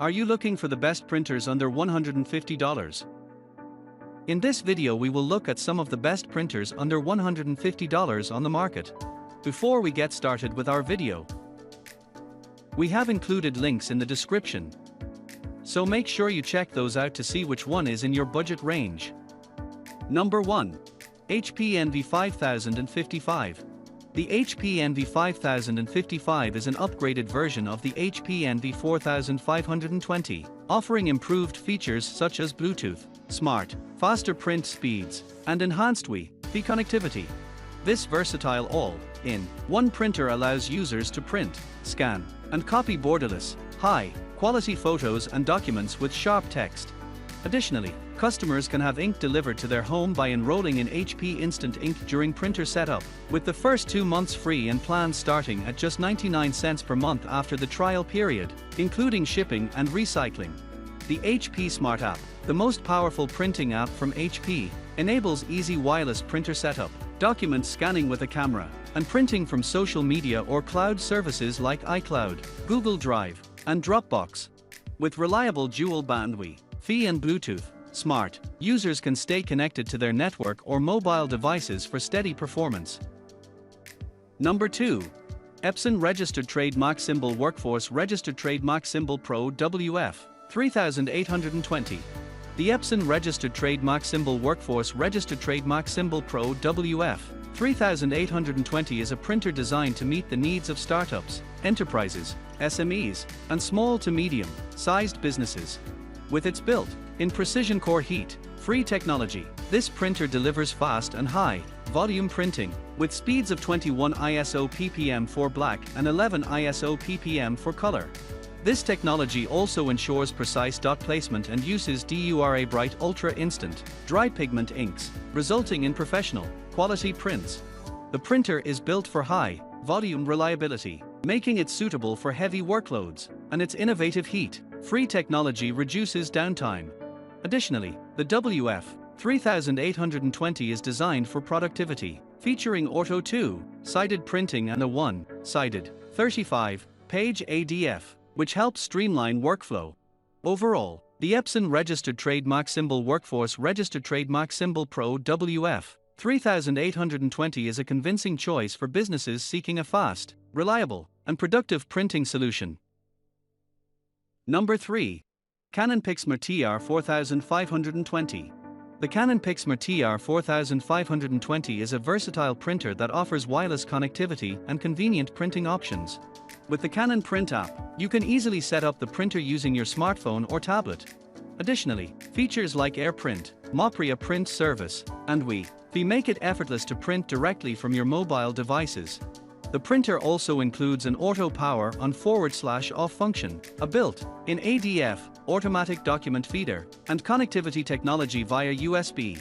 Are you looking for the best printers under $150? In this video we will look at some of the best printers under $150 on the market. Before we get started with our video, we have included links in the description, so make sure you check those out to see which one is in your budget range. Number 1. HP Envy 5055. The HP Envy 5055 is an upgraded version of the HP Envy 4520, offering improved features such as Bluetooth, smart, faster print speeds, and enhanced Wi-Fi connectivity. This versatile all-in-one printer allows users to print, scan, and copy borderless, high-quality photos and documents with sharp text. Additionally, customers can have ink delivered to their home by enrolling in HP Instant Ink during printer setup, with the first 2 months free and plans starting at just 99 cents per month after the trial period, including shipping and recycling. The HP Smart App, the most powerful printing app from HP, enables easy wireless printer setup, document scanning with a camera, and printing from social media or cloud services like iCloud, Google Drive, and Dropbox. With reliable dual band Wi-Fi and Bluetooth, Smart users can stay connected to their network or mobile devices for steady performance. Number 2. Epson Registered Trademark Symbol Workforce Registered Trademark Symbol Pro WF 3820. The Epson Registered Trademark Symbol Workforce Registered Trademark Symbol Pro WF 3820 is a printer designed to meet the needs of startups, enterprises, SMEs, and small to medium-sized businesses. With its built-in precision core heat-free technology, this printer delivers fast and high-volume printing, with speeds of 21 ISO ppm for black and 11 ISO ppm for color. This technology also ensures precise dot placement and uses DURA Bright Ultra Instant dry pigment inks, resulting in professional quality prints. The printer is built for high-volume reliability, making it suitable for heavy workloads, and its innovative heat-free technology reduces downtime. Additionally, the WF 3820 is designed for productivity, featuring Ortho 2-sided printing and a one-sided 35-page ADF, which helps streamline workflow. Overall, the Epson Registered Trademark Symbol Workforce Registered Trademark Symbol Pro WF 3820 is a convincing choice for businesses seeking a fast, reliable, and productive printing solution. Number 3. Canon PIXMA TR4520. The Canon PIXMA TR4520 is a versatile printer that offers wireless connectivity and convenient printing options. With the Canon Print app, you can easily set up the printer using your smartphone or tablet. Additionally, features like AirPrint, Mopria Print Service, and Wi-Fi make it effortless to print directly from your mobile devices. The printer also includes an auto power on/off function, a built-in ADF, automatic document feeder, and connectivity technology via USB.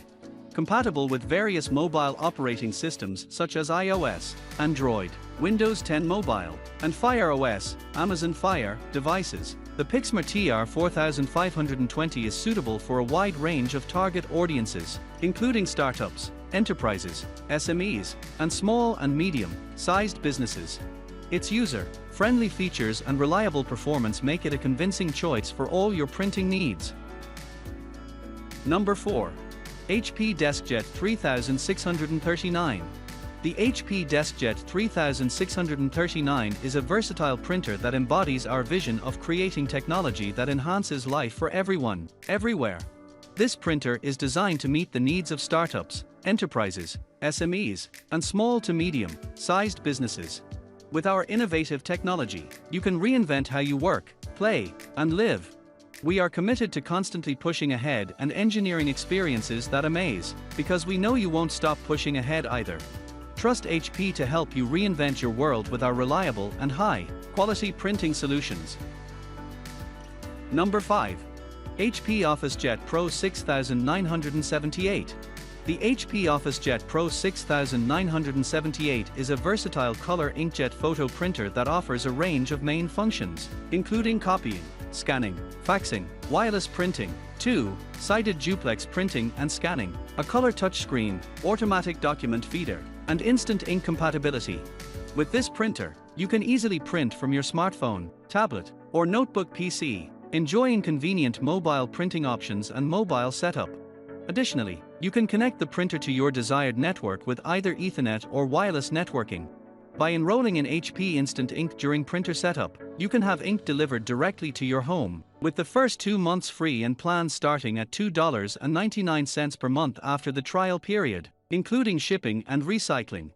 Compatible with various mobile operating systems such as iOS, Android, Windows 10 Mobile, and Fire OS, Amazon Fire devices, the PIXMA TR4520 is suitable for a wide range of target audiences, including startups, enterprises, SMEs, and small and medium-sized businesses. Its user-friendly features and reliable performance make it a convincing choice for all your printing needs. Number 4. HP DeskJet 3639. The HP DeskJet 3639 is a versatile printer that embodies our vision of creating technology that enhances life for everyone, everywhere. This printer is designed to meet the needs of startups, enterprises, SMEs, and small to medium-sized businesses. With our innovative technology, you can reinvent how you work, play, and live. We are committed to constantly pushing ahead and engineering experiences that amaze, because we know you won't stop pushing ahead either. Trust HP to help you reinvent your world with our reliable and high-quality printing solutions. Number 5. HP OfficeJet Pro 6978. The HP OfficeJet Pro 6978 is a versatile color inkjet photo printer that offers a range of main functions, including copying, scanning, faxing, wireless printing, two-sided duplex printing and scanning, a color touchscreen, automatic document feeder, and instant ink compatibility. With this printer, you can easily print from your smartphone, tablet, or notebook PC, enjoying convenient mobile printing options and mobile setup. Additionally, you can connect the printer to your desired network with either Ethernet or wireless networking. By enrolling in HP Instant Ink during printer setup, you can have ink delivered directly to your home, with the first 2 months free and plans starting at $2.99 per month after the trial period, including shipping and recycling.